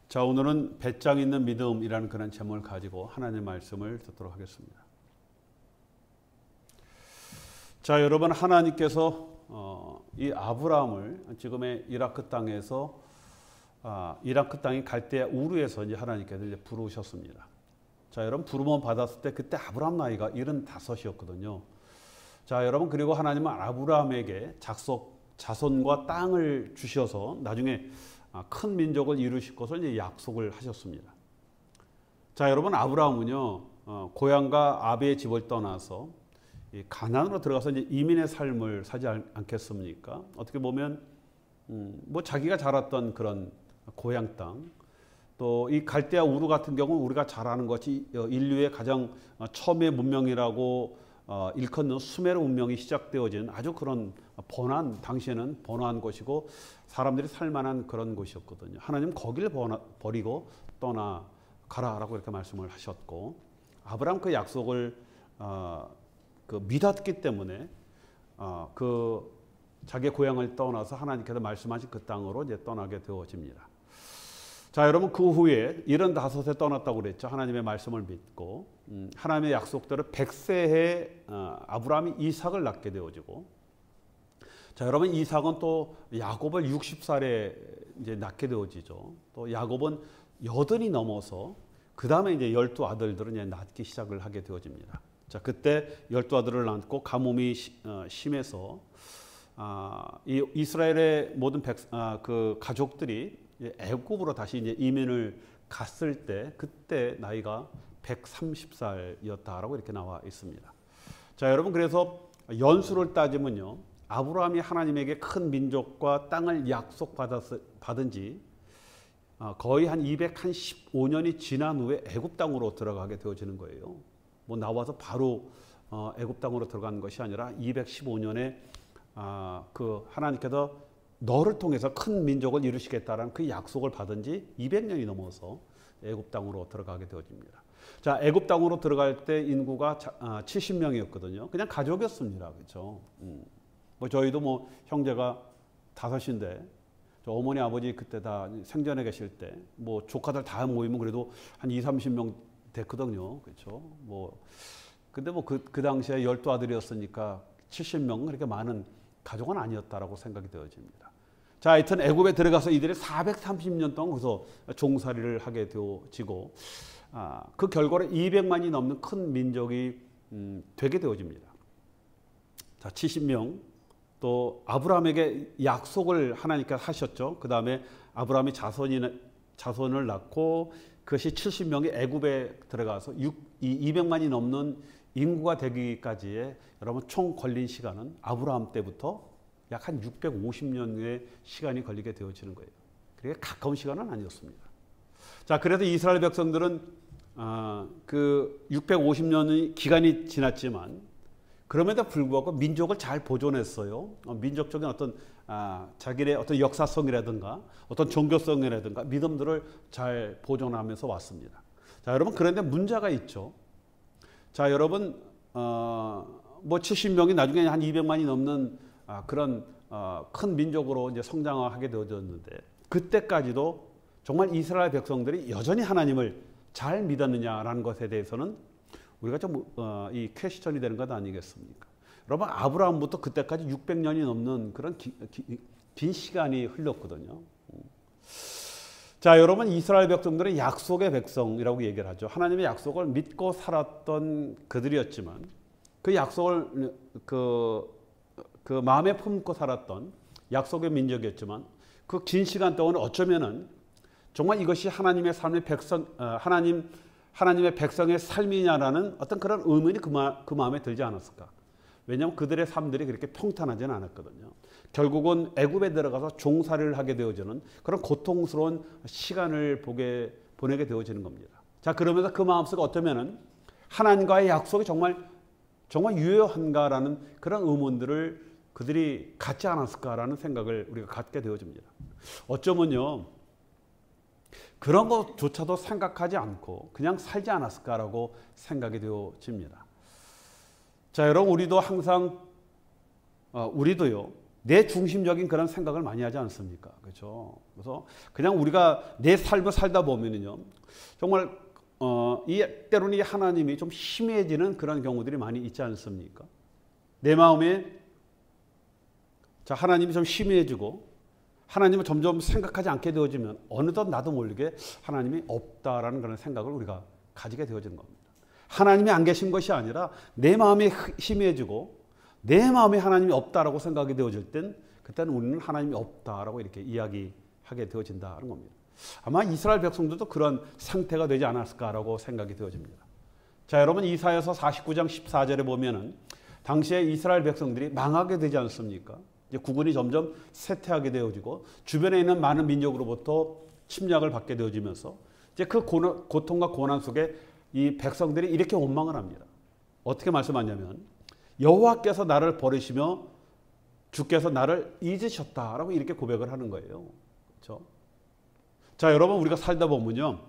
자, 오늘은 배짱 있는 믿음이라는 그런 제목을 가지고 하나님의 말씀을 듣도록 하겠습니다. 자, 여러분, 하나님께서 이 아브라함을 지금의 이라크 땅에서 이라크 땅이 갈대아 우르에서 이제 하나님께서 이제 부르셨습니다. 자, 여러분, 부름을 받았을 때 그때 아브라함 나이가 75이었거든요. 자, 여러분, 그리고 하나님은 아브라함에게 자손과 땅을 주셔서 나중에 큰 민족을 이루실 것을 이제 약속을 하셨습니다. 자, 여러분, 아브라함은요, 고향과 아비의 집을 떠나서 가나안으로 들어가서 이제 이민의 삶을 사지 않겠습니까? 어떻게 보면 뭐 자기가 자랐던 그런 고향 땅, 또 이 갈대아 우르 같은 경우는 우리가 잘 아는 것이 인류의 가장 처음의 문명이라고 일컫는 수메르 문명이 시작되어진 아주 그런 당시에는 번화한 곳이고 사람들이 살만한 그런 곳이었거든요. 하나님 거기를 버리고 떠나가라라고 이렇게 말씀을 하셨고, 아브라함 그 약속을 믿었기 때문에 자기의 고향을 떠나서 하나님께서 말씀하신 그 땅으로 이제 떠나게 되어집니다. 자, 여러분, 그 후에 75세 떠났다고 그랬죠. 하나님의 말씀을 믿고 하나님의 약속대로 100세에 아브라함이 이삭을 낳게 되어지고, 자, 여러분, 이삭은 또 야곱을 60살에 이제 낳게 되어지죠. 또 야곱은 80이 넘어서 그 다음에 이제 12아들들은 이제 낳기 시작을 하게 되어집니다. 자, 그때 12아들을 낳고 가뭄이 심해서 이 이스라엘의 모든 그 가족들이 애굽으로 다시 이제 이민을 갔을 때 그때 나이가 130살이었다라고 이렇게 나와 있습니다. 자, 여러분, 그래서 연수를 따지면요, 아브라함이 하나님에게 큰 민족과 땅을 약속받은 지 거의 한 215년이 지난 후에 애굽 땅으로 들어가게 되어지는 거예요. 뭐 나와서 바로 애굽 땅으로 들어간 것이 아니라 215년에 그 하나님께서 너를 통해서 큰 민족을 이루시겠다라는 그 약속을 받은 지 200년이 넘어서 애굽 땅으로 들어가게 되어집니다. 자, 애굽 땅으로 들어갈 때 인구가 70명이었거든요. 그냥 가족이었습니다. 그렇죠? 뭐 저희도 뭐 형제가 5인데 저 어머니 아버지 그때 다 생전에 계실 때 뭐 조카들 다 모이면 그래도 한 20-30명 됐거든요. 그렇죠? 뭐 근데 뭐 그 당시에 12아들이었으니까 70명은 그렇게 많은 가족은 아니었다라고 생각이 되어집니다. 자, 하여튼 애굽에 들어가서 이들이 430년 동안 거기서 종살이를 하게 되어지고 그 결과로 200만이 넘는 큰 민족이 되게 되어집니다. 자, 70명 또 아브라함에게 약속을 하나님께서 하셨죠. 그 다음에 아브라함이 자손을 낳고 그것이 70명이 애굽에 들어가서 200만이 넘는 인구가 되기까지의 여러분 총 걸린 시간은 아브라함 때부터 약 한 650년의 시간이 걸리게 되어지는 거예요. 그게 가까운 시간은 아니었습니다. 자, 그래서 이스라엘 백성들은 그 650년의 기간이 지났지만 그럼에도 불구하고 민족을 잘 보존했어요. 민족적인 어떤 자기의 어떤 역사성이라든가 어떤 종교성이라든가 믿음들을 잘 보존하면서 왔습니다. 자, 여러분, 그런데 문제가 있죠. 자, 여러분, 뭐 70명이 나중에 한 200만이 넘는 그런 큰 민족으로 이제 성장하게 되어졌는데 그때까지도 정말 이스라엘 백성들이 여전히 하나님을 잘 믿었느냐라는 것에 대해서는 우리가 좀 이 퀘스천이 되는 것 아니겠습니까? 여러분, 아브라함부터 그때까지 600년이 넘는 그런 긴 시간이 흘렀거든요. 자, 여러분, 이스라엘 백성들은 약속의 백성이라고 얘기를 하죠. 하나님의 약속을 믿고 살았던 그들이었지만 그 약속을 그 마음에 품고 살았던 약속의 민족이었지만 그 긴 시간 동안 어쩌면은 정말 이것이 하나님의 삶의 하나님의 백성의 삶이냐라는 어떤 그런 의문이 그 마음에 들지 않았을까? 왜냐하면 그들의 삶들이 그렇게 평탄하지는 않았거든요. 결국은 애굽에 들어가서 종살이를 하게 되어지는 그런 고통스러운 시간을 보내게 되어지는 겁니다. 자, 그러면서 그 마음속에 어쩌면은 하나님과의 약속이 정말 유효한가라는 그런 의문들을 그들이 갖지 않았을까라는 생각을 우리가 갖게 되어집니다. 어쩌면요, 그런 것조차도 생각하지 않고 그냥 살지 않았을까라고 생각이 되어집니다. 자, 여러분, 우리도 항상 우리도요 내 중심적인 그런 생각을 많이 하지 않습니까? 그렇죠? 그래서 그냥 우리가 내 삶을 살다 보면은요, 정말 때로는 이 하나님이 좀 심해지는 그런 경우들이 많이 있지 않습니까? 내 마음에 하나님이 좀 심해지고 하나님을 점점 생각하지 않게 되어지면 어느덧 나도 모르게 하나님이 없다라는 그런 생각을 우리가 가지게 되어지는 겁니다. 하나님이 안 계신 것이 아니라 내 마음이 심해지고 내 마음에 하나님이 없다라고 생각이 되어질 땐 그때는 우리는 하나님이 없다라고 이렇게 이야기하게 되어진다는 겁니다. 아마 이스라엘 백성들도 그런 상태가 되지 않았을까라고 생각이 되어집니다. 자, 여러분 이사야서 49장 14절에 보면은 당시에 이스라엘 백성들이 망하게 되지 않습니까? 이제 국군이 점점 쇠퇴하게 되어지고 주변에 있는 많은 민족으로부터 침략을 받게 되어지면서 이제 그 고통과 고난 속에 이 백성들이 이렇게 원망을 합니다. 어떻게 말씀하냐면 여호와께서 나를 버리시며 주께서 나를 잊으셨다라고 이렇게 고백을 하는 거예요. 그렇죠? 자, 여러분 우리가 살다 보면요,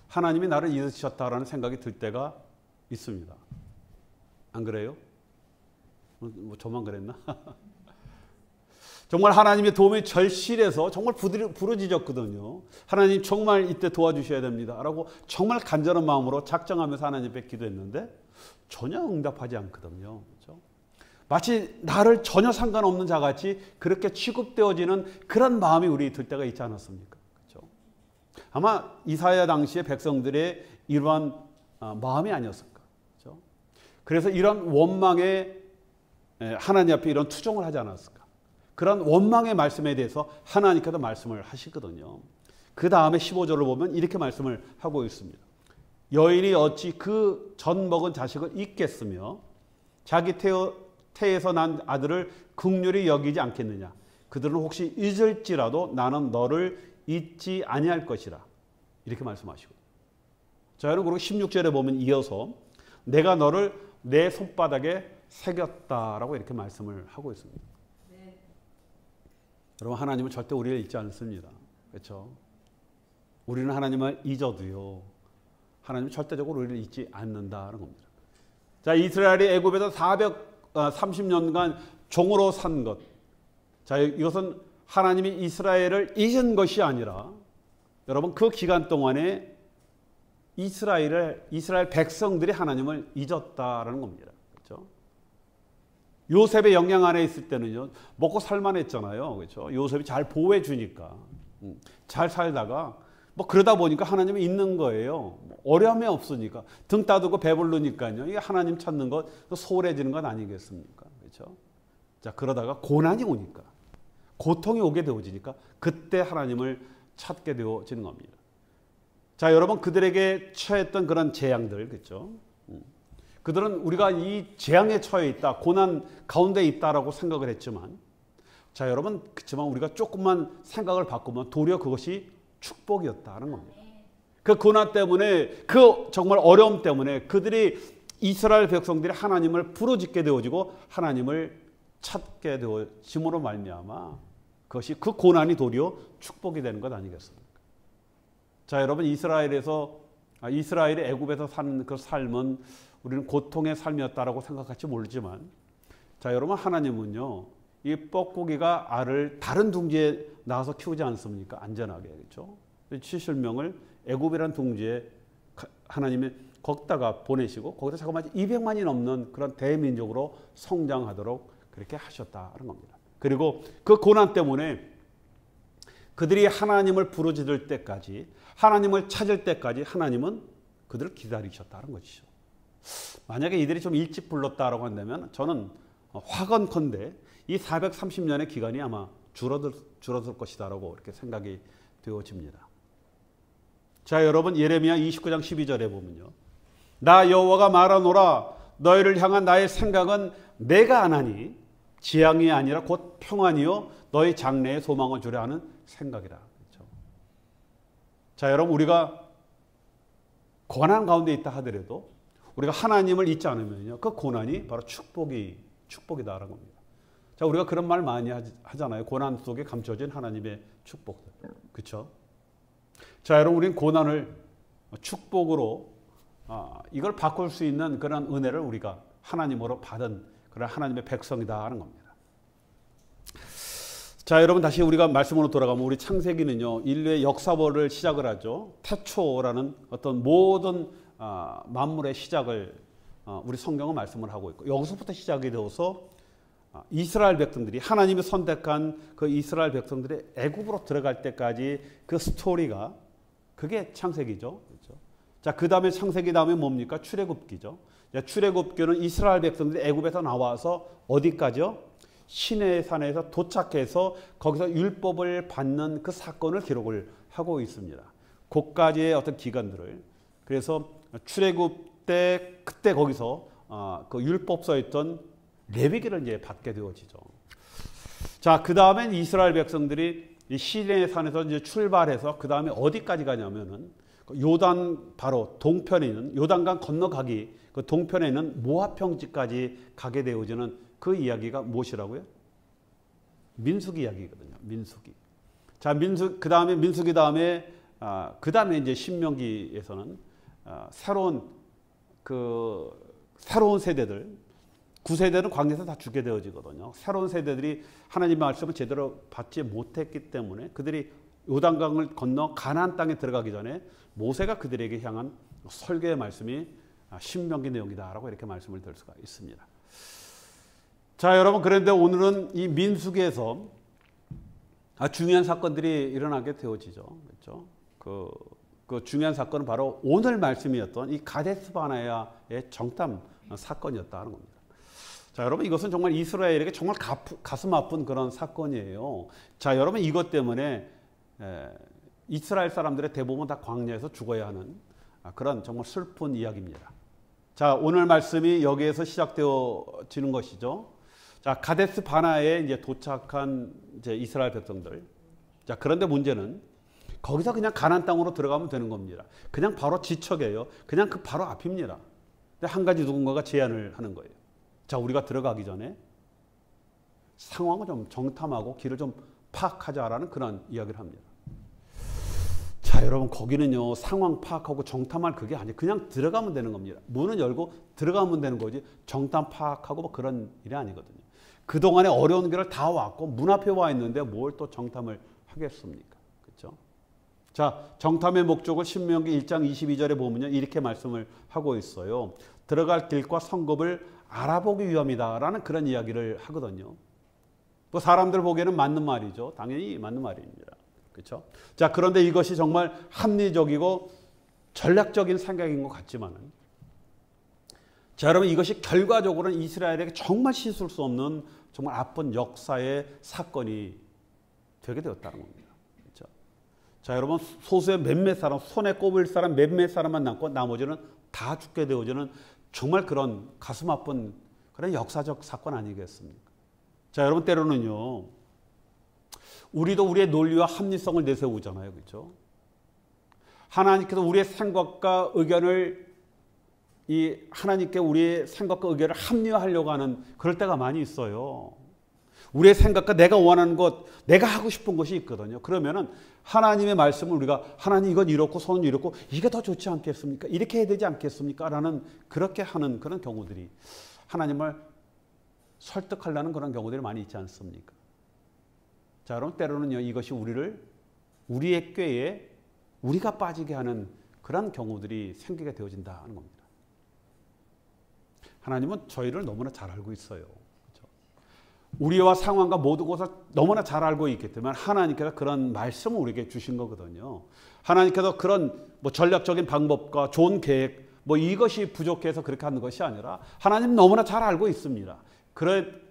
하나님이 나를 잊으셨다라는 생각이 들 때가 있습니다. 안 그래요? 뭐 저만 그랬나? 정말 하나님의 도움이 절실해서 정말 부르짖었거든요. 하나님 정말 이때 도와주셔야 됩니다 라고 정말 간절한 마음으로 작정하면서 하나님 앞에 기도했는데 전혀 응답하지 않거든요. 그렇죠? 마치 나를 전혀 상관없는 자같이 그렇게 취급되어지는 그런 마음이 우리 들 때가 있지 않았습니까? 그렇죠? 아마 이사야 당시의 백성들의 이러한 마음이 아니었을까? 그렇죠? 그래서 이런 원망에 하나님 앞에 이런 투정을 하지 않았을까? 그런 원망의 말씀에 대해서 하나님께서 말씀을 하시거든요. 그 다음에 15절을 보면 이렇게 말씀을 하고 있습니다. 여인이 어찌 그 전 먹은 자식을 잊겠으며 자기 태에서 난 아들을 긍휼히 여기지 않겠느냐. 그들은 혹시 잊을지라도 나는 너를 잊지 아니할 것이라. 이렇게 말씀하시고. 자, 여러분 그리고 16절에 보면 이어서 내가 너를 내 손바닥에 새겼다라고 이렇게 말씀을 하고 있습니다. 네. 여러분 하나님은 절대 우리를 잊지 않습니다. 그렇죠? 우리는 하나님을 잊어도요, 하나님은 절대적으로 우리를 잊지 않는다는 겁니다. 자, 이스라엘이 애굽에서 430년간 종으로 산 것. 자, 이것은 하나님이 이스라엘을 잊은 것이 아니라 여러분 그 기간 동안에 이스라엘 백성들이 하나님을 잊었다라는 겁니다. 그렇죠? 요셉의 영향 안에 있을 때는요, 먹고 살만했잖아요. 그렇죠? 요셉이 잘 보호해 주니까 잘 살다가 뭐 그러다 보니까 하나님이 있는 거예요. 어려움이 없으니까 등 따두고 배부르니까요. 이게 하나님 찾는 것 소홀해지는 건 아니겠습니까? 그렇죠? 자, 그러다가 고난이 오니까, 고통이 오게 되어지니까 그때 하나님을 찾게 되어지는 겁니다. 자, 여러분 그들에게 처했던 그런 재앙들, 그렇죠? 그들은 우리가 이 재앙에 처해 있다, 고난 가운데 있다라고 생각을 했지만, 자, 여러분 그렇지만 우리가 조금만 생각을 바꾸면 도리어 그것이 축복이었다는 겁니다. 그 고난 때문에, 그 정말 어려움 때문에 그들이 이스라엘 백성들이 하나님을 부르짖게 되어지고 하나님을 찾게 되어짐으로 말미암아 그것이 그 고난이 도리어 축복이 되는 것 아니겠습니까? 자, 여러분 이스라엘의 애굽에서 사는 그 삶은 우리는 고통의 삶이었다라고 생각할지 모르지만, 자, 여러분 하나님은요, 이 뻐꾸기가 알을 다른 둥지에 낳아서 키우지 않습니까? 안전하게. 그렇죠? 70명을 애굽이라는 둥지에 하나님이 거기다가 보내시고 거기서 자그마치 200만이 넘는 그런 대민족으로 성장하도록 그렇게 하셨다는 겁니다. 그리고 그 고난 때문에 그들이 하나님을 부르짖을 때까지, 하나님을 찾을 때까지 하나님은 그들을 기다리셨다는 것이죠. 만약에 이들이 좀 일찍 불렀다라고 한다면 저는 화건컨대 이 430년의 기간이 아마 줄어들 것이다라고 이렇게 생각이 되어집니다. 자, 여러분 예레미야 29장 12절에 보면요, 나 여호와가 말하노라 너희를 향한 나의 생각은 내가 안 하니 지향이 아니라 곧 평안이요 너희 장래에 소망을 주려 하는 생각이라. 그렇죠? 자, 여러분 우리가 고난 가운데 있다 하더라도 우리가 하나님을 잊지 않으면요, 그 고난이 바로 축복이다라는 겁니다. 자, 우리가 그런 말 많이 하잖아요. 고난 속에 감춰진 하나님의 축복들. 그렇죠? 자, 여러분 우리는 고난을 축복으로 이걸 바꿀 수 있는 그런 은혜를 우리가 하나님으로 받은 그런 하나님의 백성이다 하는 겁니다. 자, 여러분 다시 우리가 말씀으로 돌아가면 우리 창세기는요, 인류의 역사를 시작을 하죠. 태초라는 어떤 모든 만물의 시작을 우리 성경은 말씀을 하고 있고, 여기서부터 시작이 되어서 이스라엘 백성들이, 하나님이 선택한 그 이스라엘 백성들이 애굽으로 들어갈 때까지 그 스토리가, 그게 창세기죠. 그렇죠? 자, 그 다음에 창세기 다음에 뭡니까? 출애굽기죠. 출애굽기는 이스라엘 백성들이 애굽에서 나와서 어디까지요? 시내 산에서 도착해서 거기서 율법을 받는 그 사건을 기록을 하고 있습니다. 그까지의 어떤 기간들을. 그래서 출애굽 때 그때 거기서 그 율법서에 있던 레위기를 이제 받게 되어지죠. 자, 그 다음엔 이스라엘 백성들이 이 시내 산에서 이제 출발해서 그 다음에 어디까지 가냐면은 요단 바로 동편에 있는 요단강 건너가기 그 동편에 있는 모압 평지까지 가게 되어지는 그 이야기가 무엇이라고요? 민수기 이야기거든요. 민수기. 자, 그 다음에 민수기 다음에 그 다음에 이제 신명기에서는 새로운 세대들, 9세대는 광야에서 다 죽게 되어지거든요. 새로운 세대들이 하나님의 말씀을 제대로 받지 못했기 때문에 그들이 요단강을 건너 가나안 땅에 들어가기 전에 모세가 그들에게 향한 설교의 말씀이 신명기 내용이다라고 이렇게 말씀을 드릴 수가 있습니다. 자, 여러분, 그런데 오늘은 이 민수기에서 중요한 사건들이 일어나게 되어지죠. 그렇죠? 그 중요한 사건은 바로 오늘 말씀이었던 이 가데스 바네아의 정탐 사건이었다는 겁니다. 자, 여러분, 이것은 정말 이스라엘에게 정말 가슴 아픈 그런 사건이에요. 자, 여러분, 이것 때문에 이스라엘 사람들의 대부분 다 광야에서 죽어야 하는 그런 정말 슬픈 이야기입니다. 자, 오늘 말씀이 여기에서 시작되어지는 것이죠. 자, 가데스 바나에 이제 도착한 이제 이스라엘 백성들. 자, 그런데 문제는 거기서 그냥 가나안 땅으로 들어가면 되는 겁니다. 그냥 바로 지척이에요. 그냥 그 바로 앞입니다. 근데 한 가지 누군가가 제안을 하는 거예요. 자, 우리가 들어가기 전에 상황을 좀 정탐하고 길을 좀 파악하자라는 그런 이야기를 합니다. 자, 여러분, 거기는요, 상황 파악하고 정탐할 그게 아니에요. 그냥 들어가면 되는 겁니다. 문은 열고 들어가면 되는 거지 정탐 파악하고 뭐 그런 일이 아니거든요. 그동안에 어려운 길을 다 왔고 문 앞에 와 있는데 뭘 또 정탐을 하겠습니까? 그렇죠? 자, 정탐의 목적을 신명기 1장 22절에 보면요, 이렇게 말씀을 하고 있어요. 들어갈 길과 성읍을 알아보기 위함이다라는 그런 이야기를 하거든요. 뭐 사람들 보기에는 맞는 말이죠. 당연히 맞는 말입니다. 그렇죠? 자, 그런데 이것이 정말 합리적이고 전략적인 생각인 것 같지만은, 자, 여러분, 이것이 결과적으로는 이스라엘에게 정말 씻을 수 없는 정말 아픈 역사의 사건이 되게 되었다는 겁니다. 그렇죠? 자, 여러분, 소수의 몇몇 사람, 손에 꼽을 사람 몇몇 사람만 남고 나머지는 다 죽게 되어지는 정말 그런 가슴 아픈 그런 역사적 사건 아니겠습니까? 자, 여러분, 때로는요, 우리도 우리의 논리와 합리성을 내세우잖아요. 그렇죠? 하나님께서 우리의 생각과 의견을 하나님께 우리의 생각과 의견을 합리화하려고 하는 그럴 때가 많이 있어요. 우리의 생각과 내가 원하는 것, 내가 하고 싶은 것이 있거든요. 그러면은 하나님의 말씀을 우리가 하나님 이건 이렇고 저는 이렇고 이게 더 좋지 않겠습니까? 이렇게 해야 되지 않겠습니까? 라는 그렇게 하는 그런 경우들이, 하나님을 설득하려는 그런 경우들이 많이 있지 않습니까? 자, 여러분, 때로는요, 이것이 우리의 꾀에 우리가 빠지게 하는 그런 경우들이 생기게 되어진다는 겁니다. 하나님은 저희를 너무나 잘 알고 있어요. 그렇죠? 우리와 상황과 모든 것을 너무나 잘 알고 있기 때문에 하나님께서 그런 말씀을 우리에게 주신 거거든요. 하나님께서 그런 뭐 전략적인 방법과 좋은 계획, 뭐 이것이 부족해서 그렇게 하는 것이 아니라 하나님 너무나 잘 알고 있습니다.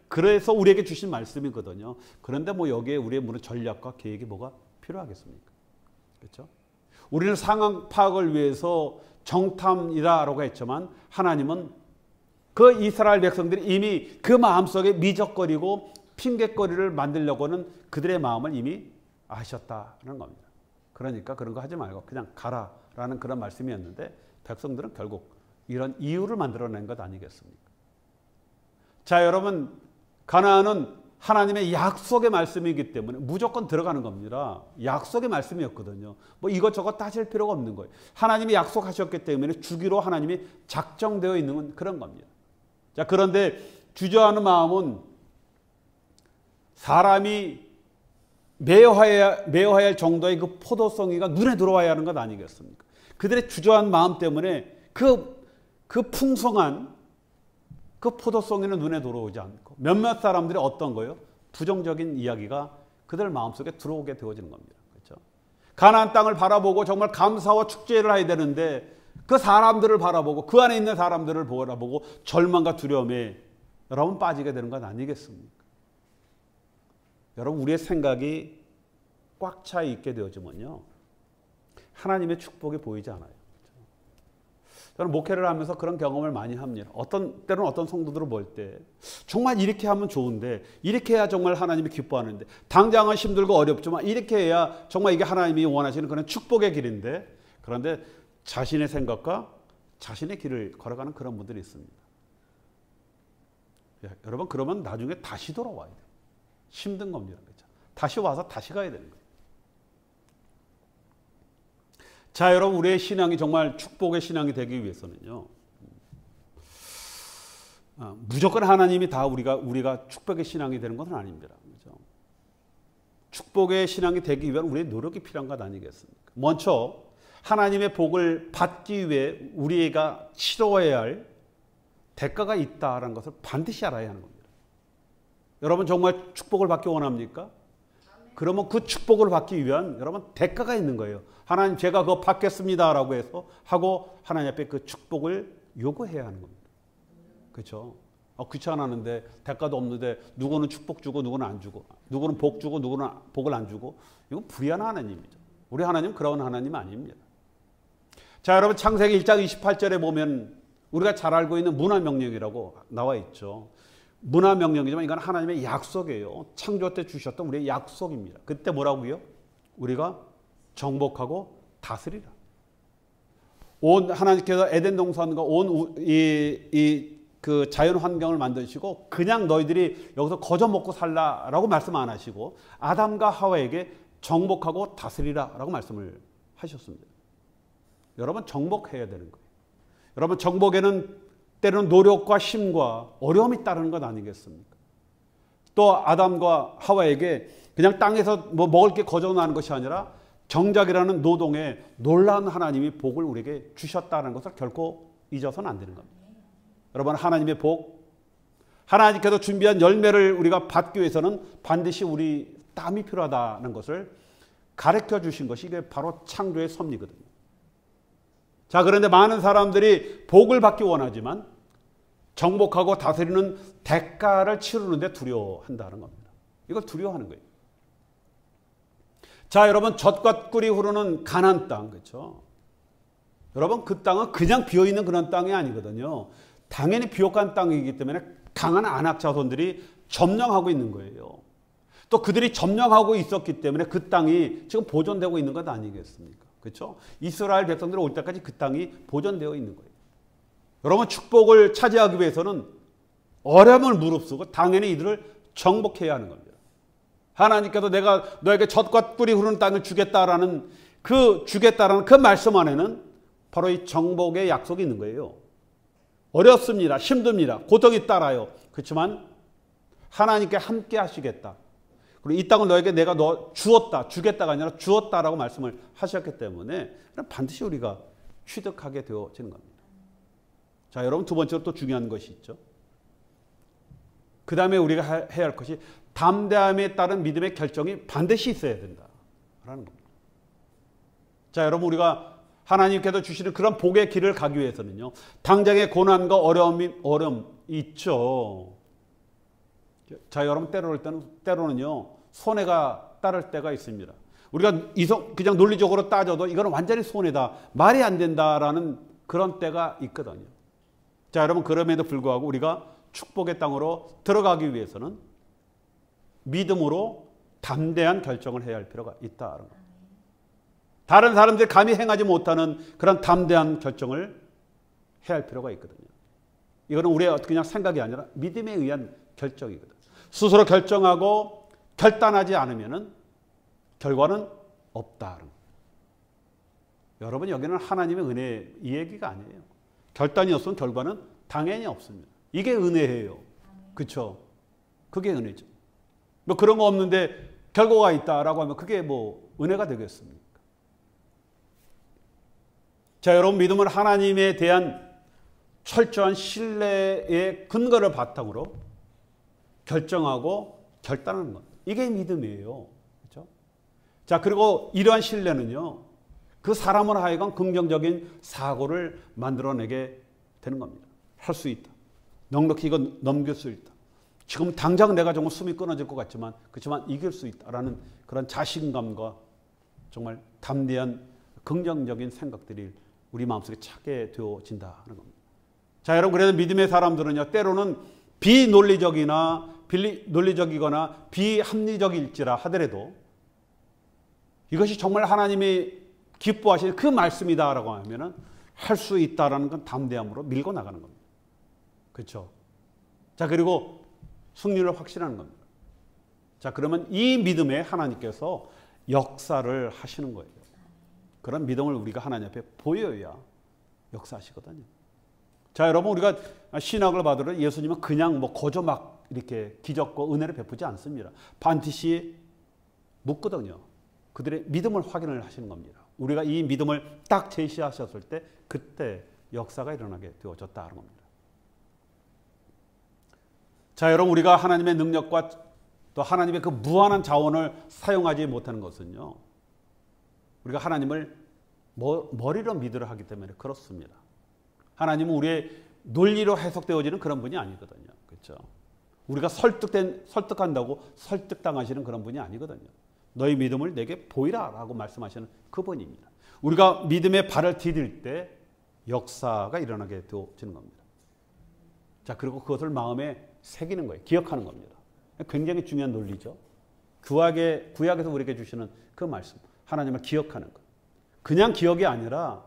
그래서 우리에게 주신 말씀이거든요. 그런데 뭐 여기에 우리의 무슨 전략과 계획이 뭐가 필요하겠습니까? 그렇죠? 우리는 상황 파악을 위해서 정탐이라고 했지만 하나님은 그 이스라엘 백성들이 이미 그 마음속에 미적거리고 핑계거리를 만들려고 하는 그들의 마음을 이미 아셨다는 겁니다. 그러니까 그런 거 하지 말고 그냥 가라라는 그런 말씀이었는데 백성들은 결국 이런 이유를 만들어낸 것 아니겠습니까? 자, 여러분, 가나안은 하나님의 약속의 말씀이기 때문에 무조건 들어가는 겁니다. 약속의 말씀이었거든요. 뭐 이것저것 따질 필요가 없는 거예요. 하나님이 약속하셨기 때문에 주기로 하나님이 작정되어 있는 그런 겁니다. 자, 그런데 주저하는 마음은 사람이 매어해야 할 정도의 그 포도송이가 눈에 들어와야 하는 것 아니겠습니까? 그들의 주저한 마음 때문에 그 풍성한 그 포도송이는 눈에 들어오지 않고 몇몇 사람들이 어떤 거예요? 부정적인 이야기가 그들 마음속에 들어오게 되어지는 겁니다. 그렇죠? 가나안 땅을 바라보고 정말 감사와 축제를 해야 되는데 그 사람들을 바라보고 그 안에 있는 사람들을 바라보고 절망과 두려움에 여러분 빠지게 되는 건 아니겠습니까? 여러분 우리의 생각이 꽉 차 있게 되어지면요 하나님의 축복이 보이지 않아요. 저는 목회를 하면서 그런 경험을 많이 합니다. 때로는 어떤 성도들을 볼 때 정말 이렇게 하면 좋은데 이렇게 해야 정말 하나님이 기뻐하는데 당장은 힘들고 어렵지만 이렇게 해야 정말 이게 하나님이 원하시는 그런 축복의 길인데 그런데 자신의 생각과 자신의 길을 걸어가는 그런 분들이 있습니다. 여러분 그러면 나중에 다시 돌아와야 돼요. 힘든 겁니다. 그렇죠? 다시 와서 다시 가야 되는 거예요. 자, 여러분 우리의 신앙이 정말 축복의 신앙이 되기 위해서는요. 무조건 하나님이 다 우리가 축복의 신앙이 되는 것은 아닙니다. 그렇죠? 축복의 신앙이 되기 위한 우리의 노력이 필요한 것 아니겠습니까? 먼저 하나님의 복을 받기 위해 우리가 치러야 할 대가가 있다라는 것을 반드시 알아야 하는 겁니다. 여러분 정말 축복을 받기 원합니까? 그러면 그 축복을 받기 위한 여러분 대가가 있는 거예요. 하나님 제가 그거 받겠습니다라고 해서 하고 하나님 앞에 그 축복을 요구해야 하는 겁니다. 그렇죠? 귀찮았는데 대가도 없는데 누구는 축복 주고 누구는 안 주고 누구는 복 주고 누구는 복을 안 주고 이건 불의한 하나님이죠. 우리 하나님 그런 하나님 아닙니다. 자, 여러분 창세기 1장 28절에 보면 우리가 잘 알고 있는 문화명령이라고 나와 있죠. 문화명령이지만 이건 하나님의 약속이에요. 창조 때 주셨던 우리의 약속입니다. 그때 뭐라고요? 우리가 정복하고 다스리라. 하나님께서 에덴 동산과 그 자연 환경을 만드시고 그냥 너희들이 여기서 거저 먹고 살라라고 말씀 안 하시고 아담과 하와에게 정복하고 다스리라라고 말씀을 하셨습니다. 여러분 정복해야 되는 거예요. 여러분 정복에는 때로는 노력과 힘과 어려움이 따르는 것 아니겠습니까? 또 아담과 하와에게 그냥 땅에서 뭐 먹을 게 거저 나는 것이 아니라 정작이라는 노동에 놀라운 하나님이 복을 우리에게 주셨다는 것을 결코 잊어서는 안 되는 겁니다. 여러분 하나님의 복, 하나님께서 준비한 열매를 우리가 받기 위해서는 반드시 우리 땀이 필요하다는 것을 가르쳐 주신 것이 이게 바로 창조의 섭리거든요. 자, 그런데 많은 사람들이 복을 받기 원하지만 정복하고 다스리는 대가를 치르는데 두려워한다는 겁니다. 이걸 두려워하는 거예요. 자, 여러분 젖과 꿀이 흐르는 가나안 땅, 그렇죠? 여러분 그 땅은 그냥 비어있는 그런 땅이 아니거든요. 당연히 비옥한 땅이기 때문에 강한 안악 자손들이 점령하고 있는 거예요. 또 그들이 점령하고 있었기 때문에 그 땅이 지금 보존되고 있는 것 아니겠습니까? 그렇죠? 이스라엘 백성들이 올 때까지 그 땅이 보존되어 있는 거예요. 여러분 축복을 차지하기 위해서는 어려움을 무릅쓰고 당연히 이들을 정복해야 하는 겁니다. 하나님께서 내가 너에게 젖과 꿀이 흐르는 땅을 주겠다라는 그 말씀 안에는 바로 이 정복의 약속이 있는 거예요. 어렵습니다. 힘듭니다. 고통이 따라요. 그렇지만 하나님께 함께 하시겠다. 그리고 이 땅을 너에게 내가 주었다. 주겠다가 아니라 주었다라고 말씀을 하셨기 때문에 반드시 우리가 취득하게 되어지는 겁니다. 자, 여러분 두 번째로 또 중요한 것이 있죠. 그 다음에 우리가 해야 할 것이 담대함에 따른 믿음의 결정이 반드시 있어야 된다라는 겁니다. 자, 여러분 우리가 하나님께서 주시는 그런 복의 길을 가기 위해서는요. 당장의 고난과 어려움이 있죠. 자, 여러분 때로는요. 손해가 따를 때가 있습니다. 우리가 그냥 논리적으로 따져도 이거는 완전히 손해다. 말이 안 된다라는 그런 때가 있거든요. 자, 여러분 그럼에도 불구하고 우리가 축복의 땅으로 들어가기 위해서는 믿음으로 담대한 결정을 해야 할 필요가 있다는 겁니다. 다른 사람들이 감히 행하지 못하는 그런 담대한 결정을 해야 할 필요가 있거든요. 이거는 우리의 그냥 생각이 아니라 믿음에 의한 결정이거든요. 스스로 결정하고 결단하지 않으면 결과는 없다는 겁니다. 여러분 여기는 하나님의 은혜 이 얘기가 아니에요. 결단이 없으면 결과는 당연히 없습니다. 이게 은혜예요. 그렇죠? 그게 은혜죠. 뭐 그런 거 없는데 결과가 있다라고 하면 그게 뭐 은혜가 되겠습니까? 자, 여러분, 믿음은 하나님에 대한 철저한 신뢰의 근거를 바탕으로 결정하고 결단하는 것. 이게 믿음이에요. 그렇죠? 자, 그리고 이러한 신뢰는요, 그 사람을 하여금 긍정적인 사고를 만들어내게 되는 겁니다. 할 수 있다. 넉넉히 이거 넘길 수 있다. 지금 당장 내가 정말 숨이 끊어질 것 같지만 그렇지만 이길 수 있다라는 그런 자신감과 정말 담대한 긍정적인 생각들이 우리 마음속에 차게 되어진다는 겁니다. 자, 여러분, 그래서 믿음의 사람들은요, 때로는 논리적이거나 비합리적일지라 하더라도 이것이 정말 하나님이 기뻐하시는 그 말씀이다라고 하면은 할 수 있다라는 건 담대함으로 밀고 나가는 겁니다. 그렇죠? 자, 그리고 승리를 확신하는 겁니다. 자, 그러면 이 믿음에 하나님께서 역사를 하시는 거예요. 그런 믿음을 우리가 하나님 앞에 보여야 역사하시거든요. 자, 여러분, 우리가 신학을 받으러 예수님은 그냥 뭐 거저 막 이렇게 기적과 은혜를 베푸지 않습니다. 반드시 묻거든요. 그들의 믿음을 확인을 하시는 겁니다. 우리가 이 믿음을 딱 제시하셨을 때 그때 역사가 일어나게 되어졌다는 겁니다. 자, 여러분, 우리가 하나님의 능력과 또 하나님의 그 무한한 자원을 사용하지 못하는 것은요, 우리가 하나님을 머리로 믿으려 하기 때문에 그렇습니다. 하나님은 우리의 논리로 해석되어지는 그런 분이 아니거든요. 그렇죠? 우리가 설득한다고 설득당하시는 그런 분이 아니거든요. 너희 믿음을 내게 보이라 라고 말씀하시는 그분입니다. 우리가 믿음의 발을 디딜 때 역사가 일어나게 되어지는 겁니다. 자, 그리고 그것을 마음에 새기는 거예요. 기억하는 겁니다. 굉장히 중요한 논리죠. 구약에서 우리에게 주시는 그 말씀, 하나님을 기억하는 것. 그냥 기억이 아니라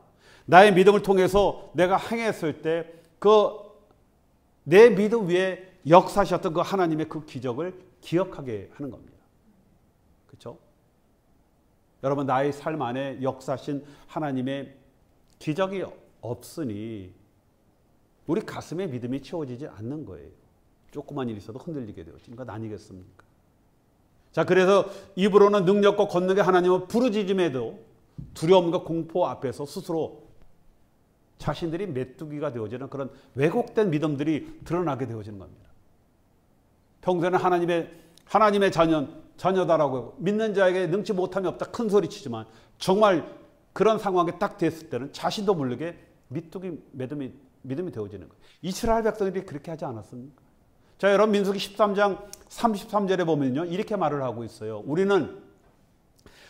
나의 믿음을 통해서 내가 행했을 때 내 믿음 위에 역사하셨던 그 하나님의 그 기적을 기억하게 하는 겁니다. 그렇죠? 여러분, 나의 삶 안에 역사하신 하나님의 기적이 없으니 우리 가슴에 믿음이 채워지지 않는 거예요. 조그만 일이 있어도 흔들리게 되어지는 것 아니겠습니까? 자, 그래서 입으로는 능력과 권능의 하나님을 부르짖음에도 두려움과 공포 앞에서 스스로 자신들이 메뚜기가 되어지는 그런 왜곡된 믿음들이 드러나게 되어지는 겁니다. 평소에는 하나님의 자녀다라고 믿는 자에게 능치 못함이 없다 큰 소리 치지만 정말 그런 상황에 딱 됐을 때는 자신도 모르게 메뚜기 믿음이 되어지는 거예요. 이스라엘 백성들이 그렇게 하지 않았습니까? 자, 여러분, 민수기 13장 33절에 보면요, 이렇게 말을 하고 있어요. 우리는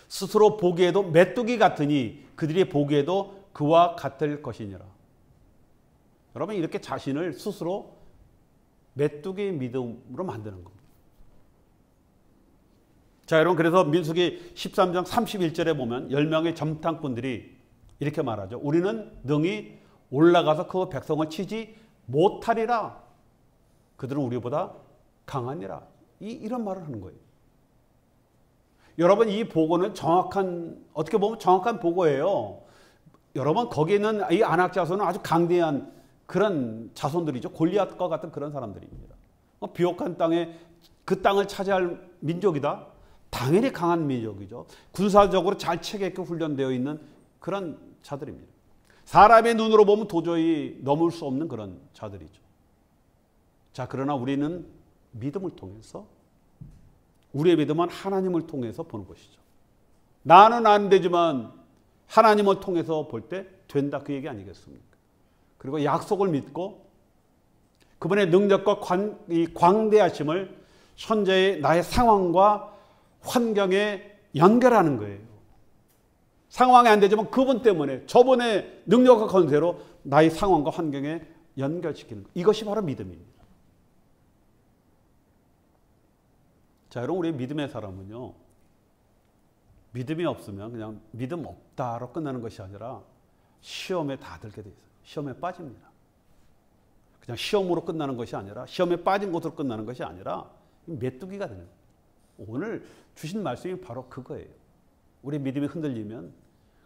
스스로 보기에도 메뚜기 같으니 그들이 보기에도 그와 같을 것이니라. 여러분, 이렇게 자신을 스스로 메뚜기 믿음으로 만드는 겁니다. 자, 여러분, 그래서 민수기 13장 31절에 보면 10명의 점탕꾼들이 이렇게 말하죠. 우리는 능히 올라가서 그 백성을 치지 못하리라. 그들은 우리보다 강하니라. 이런 말을 하는 거예요. 여러분, 이 보고는 어떻게 보면 정확한 보고예요. 여러분, 거기에 있는 이 아낙 자손은 아주 강대한 그런 자손들이죠. 골리앗과 같은 그런 사람들입니다. 비옥한 땅에 그 땅을 차지할 민족이다. 당연히 강한 민족이죠. 군사적으로 잘 체계 있게 훈련되어 있는 그런 자들입니다. 사람의 눈으로 보면 도저히 넘을 수 없는 그런 자들이죠. 자, 그러나 우리는 믿음을 통해서, 우리의 믿음은 하나님을 통해서 보는 것이죠. 나는 안 되지만 하나님을 통해서 볼 때 된다, 그 얘기 아니겠습니까? 그리고 약속을 믿고 그분의 능력과 광대하심을 현재의 나의 상황과 환경에 연결하는 거예요. 상황이 안 되지만 그분 때문에 저분의 능력과 권세로 나의 상황과 환경에 연결시키는 것. 이것이 바로 믿음입니다. 자, 여러분, 우리 믿음의 사람은요, 믿음이 없으면 그냥 믿음 없다로 끝나는 것이 아니라 시험에 다 들게 돼 있어요. 시험에 빠집니다. 그냥 시험으로 끝나는 것이 아니라, 시험에 빠진 것으로 끝나는 것이 아니라 메뚜기가 되는 거예요. 오늘 주신 말씀이 바로 그거예요. 우리 믿음이 흔들리면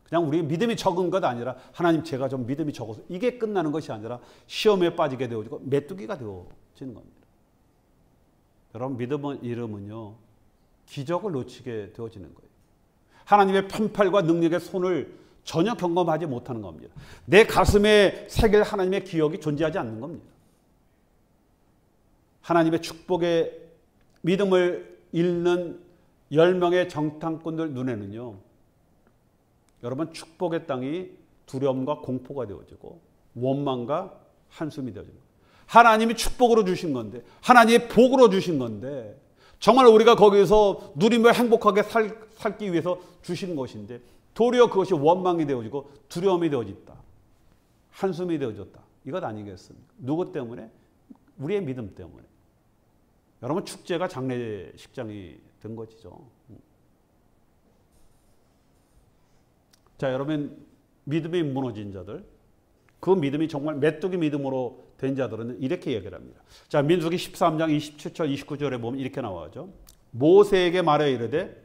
그냥 우리 믿음이 적은 것 아니라 하나님, 제가 좀 믿음이 적어서 이게 끝나는 것이 아니라 시험에 빠지게 되어지고 메뚜기가 되어지는 겁니다. 여러분, 믿음의 이름은요, 기적을 놓치게 되어지는 거예요. 하나님의 편팔과 능력의 손을 전혀 경험하지 못하는 겁니다. 내 가슴에 새길 하나님의 기억이 존재하지 않는 겁니다. 하나님의 축복의 믿음을 잃는 10명의 정탐꾼들 눈에는요, 여러분, 축복의 땅이 두려움과 공포가 되어지고 원망과 한숨이 되어지는 거예요. 하나님이 축복으로 주신 건데, 하나님의 복으로 주신 건데, 정말 우리가 거기서 누리며 행복하게 살기 위해서 주신 것인데, 도리어 그것이 원망이 되어지고 두려움이 되어졌다. 한숨이 되어졌다. 이것 아니겠습니까? 누구 때문에? 우리의 믿음 때문에. 여러분, 축제가 장례식장이 된 것이죠. 자, 여러분, 믿음이 무너진 자들, 그 믿음이 정말 메뚜기 믿음으로 된 자들은 이렇게 얘기를 합니다. 자, 민수기 13장 27절 29절에 보면 이렇게 나와죠. 모세에게 말하여 이르되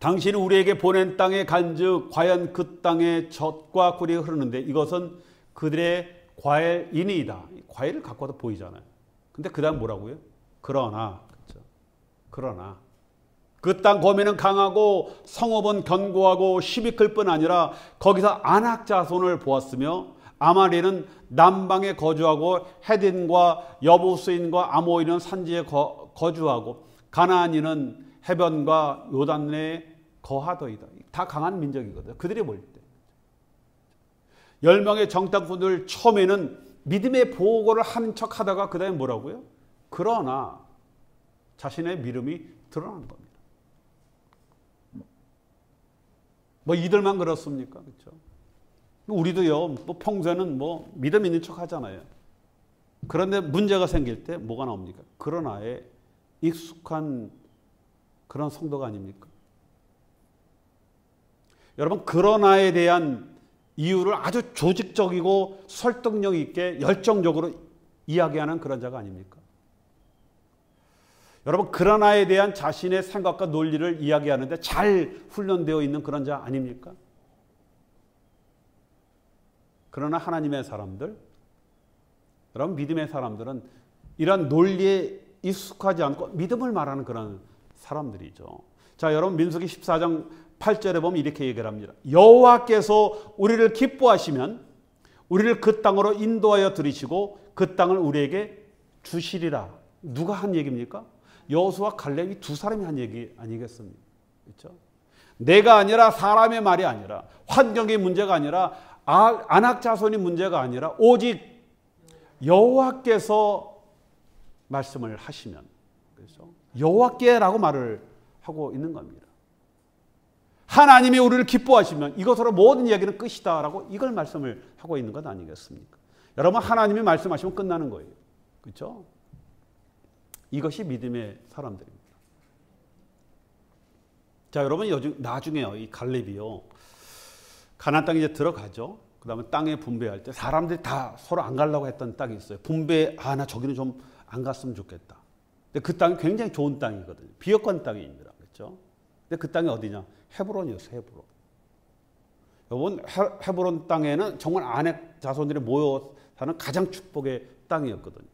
당신이 우리에게 보낸 땅에 간즉 과연 그 땅에 젖과 꿀이 흐르는데 이것은 그들의 과일이니이다. 과일을 갖고 와도 보이잖아요. 근데 그 다음 뭐라고요? 그러나, 그렇죠? 그러나 그 땅 거민은 강하고 성읍은 견고하고 시비 클 뿐 아니라 거기서 아낙 자손을 보았으며 아말리는 남방에 거주하고 헤딘과 여부스인과 아모이는 산지에 거주하고 가나안인은 해변과 요단내에 거하더이다. 다 강한 민족이거든요. 그들이 볼 때. 10명의 정탐꾼들 처음에는 믿음의 보고를 한 척 하다가 그 다음에 뭐라고요? 그러나 자신의 믿음이 드러난 겁니다. 뭐 이들만 그렇습니까? 그렇죠? 우리도요, 뭐 평소에는 뭐 믿음 있는 척 하잖아요. 그런데 문제가 생길 때 뭐가 나옵니까? 그러나에 익숙한 그런 성도가 아닙니까? 여러분, 그러나에 대한 이유를 아주 조직적이고 설득력 있게 열정적으로 이야기하는 그런 자가 아닙니까? 여러분, 그러나에 대한 자신의 생각과 논리를 이야기하는데 잘 훈련되어 있는 그런 자 아닙니까? 그러나 하나님의 사람들, 여러분, 믿음의 사람들은 이런 논리에 익숙하지 않고 믿음을 말하는 그런 사람들이죠. 자, 여러분, 민수기 14장 8절에 보면 이렇게 얘기를 합니다. 여호와께서 우리를 기뻐하시면 우리를 그 땅으로 인도하여 들이시고 그 땅을 우리에게 주시리라. 누가 한 얘기입니까? 여호수아 갈렙이 두 사람이 한 얘기 아니겠습니까? 그렇죠? 내가 아니라 사람의 말이 아니라 환경의 문제가 아니라 아낙 자손이 문제가 아니라 오직 여호와께서 말씀을 하시면, 그렇죠? 여호와께라고 말을 하고 있는 겁니다. 하나님이 우리를 기뻐하시면 이것으로 모든 이야기는 끝이다라고 이걸 말씀을 하고 있는 것 아니겠습니까? 여러분, 하나님이 말씀하시면 끝나는 거예요. 그렇죠? 이것이 믿음의 사람들입니다. 자, 여러분, 나중에요, 이 갈렙이요, 가나안 땅에 이제 들어가죠. 그 다음에 땅에 분배할 때 사람들이 다 서로 안 가려고 했던 땅이 있어요. 나 저기는 좀 안 갔으면 좋겠다. 근데 그 땅이 굉장히 좋은 땅이거든요. 비어권 땅입니다. 그렇죠? 근데 그 땅이 어디냐? 헤브론이었어요. 헤브론. 여러분, 헤브론 땅에는 정말 아낙 자손들이 모여 사는 가장 축복의 땅이었거든요.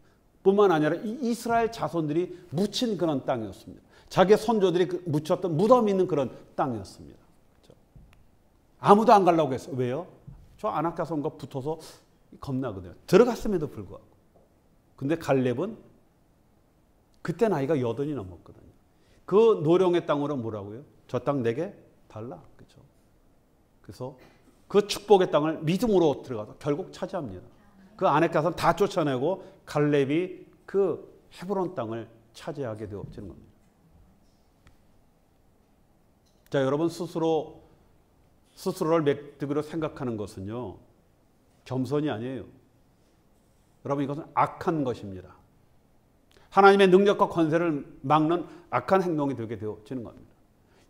뿐만 아니라 이스라엘 자손들이 묻힌 그런 땅이었습니다. 자기 선조들이 묻혔던 무덤이 있는 그런 땅이었습니다. 그렇죠? 아무도 안 가려고 했어요. 왜요? 저 아낙 자손과 붙어서 겁나거든요. 들어갔음에도 불구하고. 근데 갈렙은 그때 나이가 80이 넘었거든요. 그 노령의 땅으로 뭐라고요? 저 땅 내게 달라. 그렇죠? 그래서 그 축복의 땅을 믿음으로 들어가서 결국 차지합니다. 그 아낙 자손 다 쫓아내고 갈렙이 그 헤브론 땅을 차지하게 되어지는 겁니다. 자, 여러분, 스스로를 메뚜기로 생각하는 것은요, 겸손이 아니에요. 여러분, 이것은 악한 것입니다. 하나님의 능력과 권세를 막는 악한 행동이 되게 되어지는 겁니다.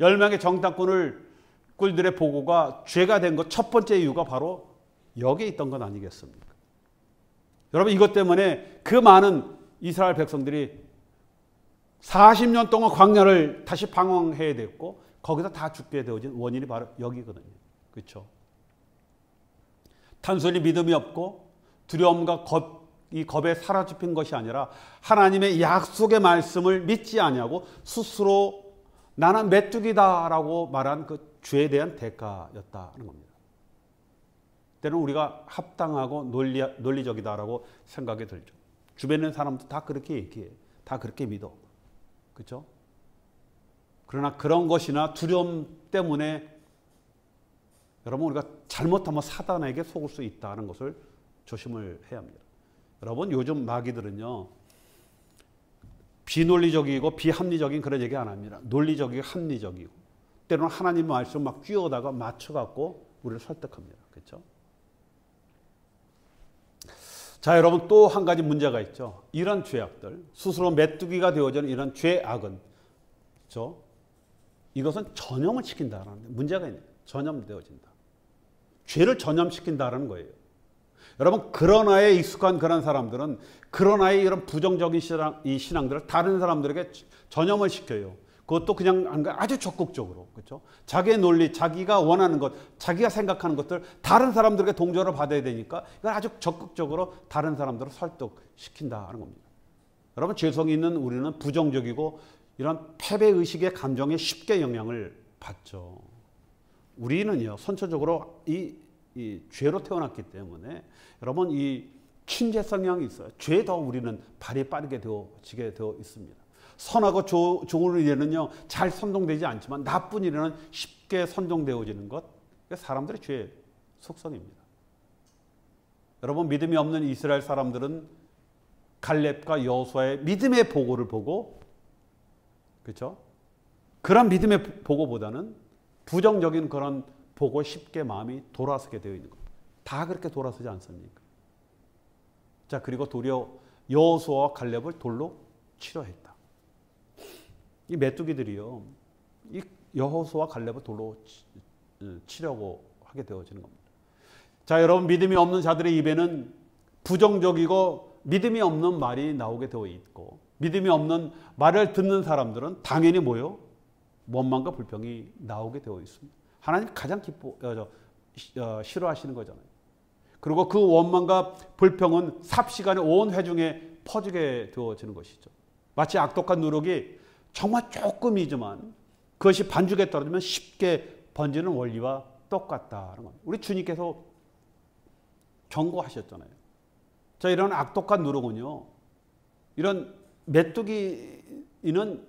10명의 정탐꾼들의 보고가 죄가 된 것 첫 번째 이유가 바로 여기에 있던 것 아니겠습니까? 여러분, 이것 때문에 그 많은 이스라엘 백성들이 40년 동안 광야를 다시 방황해야 됐고 거기서 다 죽게 되어진 원인이 바로 여기거든요. 그렇죠? 단순히 믿음이 없고 두려움과 이 겁에 사로잡힌 것이 아니라 하나님의 약속의 말씀을 믿지 아니하고 스스로 나는 메뚜기다라고 말한 그 죄에 대한 대가였다는 겁니다. 때는 우리가 합당하고 논리적이다라고 생각이 들죠. 주변에 있는 사람도 다 그렇게 얘기해. 다 그렇게 믿어. 그렇죠? 그러나 그런 것이나 두려움 때문에 여러분 우리가 잘못하면 사단에게 속을 수 있다는 것을 조심을 해야 합니다. 여러분 요즘 마귀들은요. 비논리적이고 비합리적인 그런 얘기 안 합니다. 논리적이고 합리적이고 때로는 하나님의 말씀을 막 끼워다가 맞춰갖고 우리를 설득합니다. 그렇죠? 자, 여러분 또 한 가지 문제가 있죠. 이런 죄악들, 스스로 메뚜기가 되어지는 이런 죄악은, 그렇죠? 이것은 전염을 시킨다라는 문제가 있는 거예요. 전염되어진다. 죄를 전염시킨다라는 거예요. 여러분 그러나에 익숙한 그런 사람들은 그러나의 이런 부정적인 신앙들을 다른 사람들에게 전염을 시켜요. 그것도 그냥 아주 적극적으로, 그렇죠? 자기의 논리, 자기가 원하는 것, 자기가 생각하는 것들 다른 사람들에게 동조를 받아야 되니까 이걸 아주 적극적으로 다른 사람들을 설득시킨다는 겁니다. 여러분 죄성이 있는 우리는 부정적이고 이런 패배의식의 감정에 쉽게 영향을 받죠. 우리는요 선천적으로 이 죄로 태어났기 때문에 여러분 이 침체 성향이 있어요. 죄에 더 우리는 발이 빠르게 되어지게 되어 있습니다. 선하고 좋은 일에는요 잘 선동되지 않지만 나쁜 일에는 쉽게 선동되어지는 것, 사람들의 죄의 속성입니다. 여러분 믿음이 없는 이스라엘 사람들은 갈렙과 여호수아의 믿음의 보고를 보고, 그렇죠? 그런 믿음의 보고보다는 부정적인 그런 보고에 쉽게 마음이 돌아서게 되어 있는 겁니다. 다 그렇게 돌아서지 않습니까? 자, 그리고 도리어 여호수아와 갈렙을 돌로 치려했다. 이 메뚜기들이요, 이 여호수아와 갈렙을 돌로 치려고 하게 되어지는 겁니다. 자, 여러분 믿음이 없는 자들의 입에는 부정적이고 믿음이 없는 말이 나오게 되어 있고, 믿음이 없는 말을 듣는 사람들은 당연히 뭐요? 원망과 불평이 나오게 되어 있습니다. 하나님 가장 싫어하시는 거잖아요. 그리고 그 원망과 불평은 삽시간에 온 회중에 퍼지게 되어지는 것이죠. 마치 악독한 누룩이 정말 조금이지만 그것이 반죽에 떨어지면 쉽게 번지는 원리와 똑같다는 겁니다. 우리 주님께서 경고하셨잖아요. 자, 이런 악독한 누룩은요, 이런 메뚜기는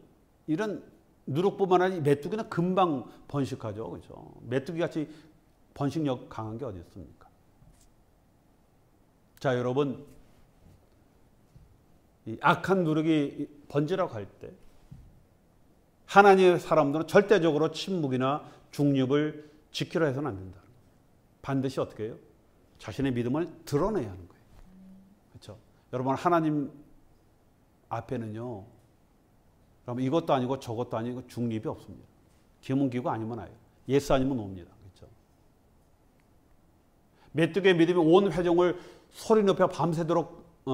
이런 누룩뿐만 아니라 메뚜기는 금방 번식하죠. 그렇죠? 메뚜기같이 번식력 강한 게 어디 있습니까? 자, 여러분 이 악한 누룩이 번지라고 할 때 하나님의 사람들은 절대적으로 침묵이나 중립을 지키려 해서는 안 된다. 반드시 어떻게 해요? 자신의 믿음을 드러내야 하는 거예요. 그렇죠? 여러분 하나님 앞에는요, 여러분 이것도 아니고 저것도 아니고 중립이 없습니다. 기문기구 아니면 아예요. 예스 아니면 옵니다. 그렇죠? 메뚜기의 믿음이 온 회중을 소리 높여 밤새도록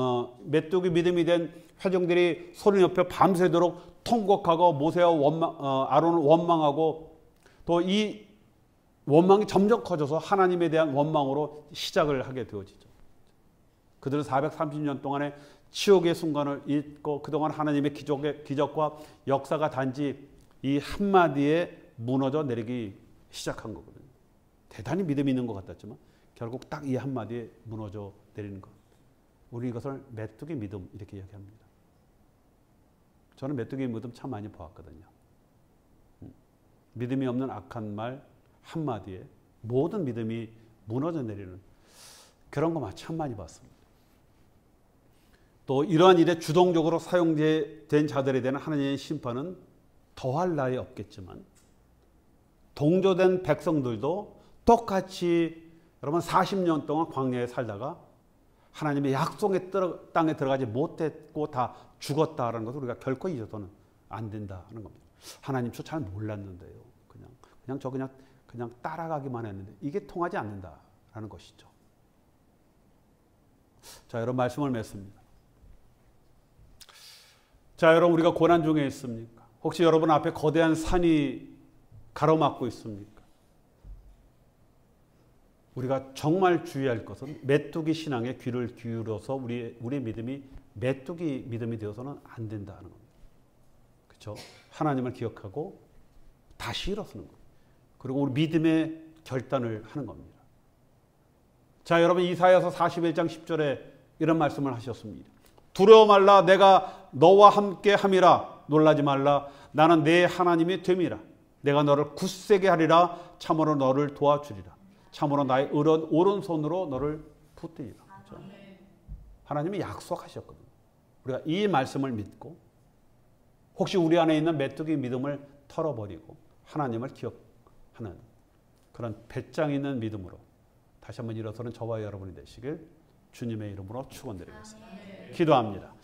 메뚜기 믿음이 된 회중들이 소리 높여 밤새도록 통곡하고 모세와 아론을 원망하고 또 이 원망이 점점 커져서 하나님에 대한 원망으로 시작을 하게 되어지죠. 그들은 430년 동안의 치욕의 순간을 잊고 그동안 하나님의 기적과 역사가 단지 이 한마디에 무너져 내리기 시작한 거거든요. 대단히 믿음이 있는 것 같았지만 결국 딱 이 한마디에 무너져 내리는 것. 우리 이것을 메뚜기 믿음 이렇게 이야기합니다. 저는 메뚜기 믿음 참 많이 보았거든요. 믿음이 없는 악한 말 한마디에 모든 믿음이 무너져 내리는 그런 거 참 많이 봤습니다. 또 이러한 일에 주동적으로 사용된 자들에 대한 하나님의 심판은 더할 나위 없겠지만 동조된 백성들도 똑같이 여러분 40년 동안 광야에 살다가 하나님의 약속의 땅에 들어가지 못했고 다 죽었다라는 것을 우리가 결코 잊어서는 안 된다는 겁니다. 하나님 저 잘 몰랐는데요. 그냥 따라가기만 했는데 이게 통하지 않는다라는 것이죠. 자, 여러분 말씀을 맺습니다. 자, 여러분 우리가 고난 중에 있습니까? 혹시 여러분 앞에 거대한 산이 가로막고 있습니까? 우리가 정말 주의할 것은 메뚜기 신앙에 귀를 기울여서 우리의 믿음이 메뚜기 믿음이 되어서는 안 된다는 겁니다. 그렇죠? 하나님을 기억하고 다시 일어서는 겁니다. 그리고 우리 믿음의 결단을 하는 겁니다. 자, 여러분 이사야서 41장 10절에 이런 말씀을 하셨습니다. 두려워 말라, 내가 너와 함께 함이라. 놀라지 말라, 나는 내 하나님이 됨이라. 내가 너를 굳세게 하리라. 참으로 너를 도와주리라. 참으로 나의 오른손으로 너를 붙들리라. 그렇죠? 하나님이 약속하셨거든요. 우리가 이 말씀을 믿고 혹시 우리 안에 있는 메뚜기 믿음을 털어버리고 하나님을 기억하는 그런 배짱 있는 믿음으로 다시 한번 일어서는 저와 여러분이 되시길 주님의 이름으로 축원드리겠습니다. 기도합니다.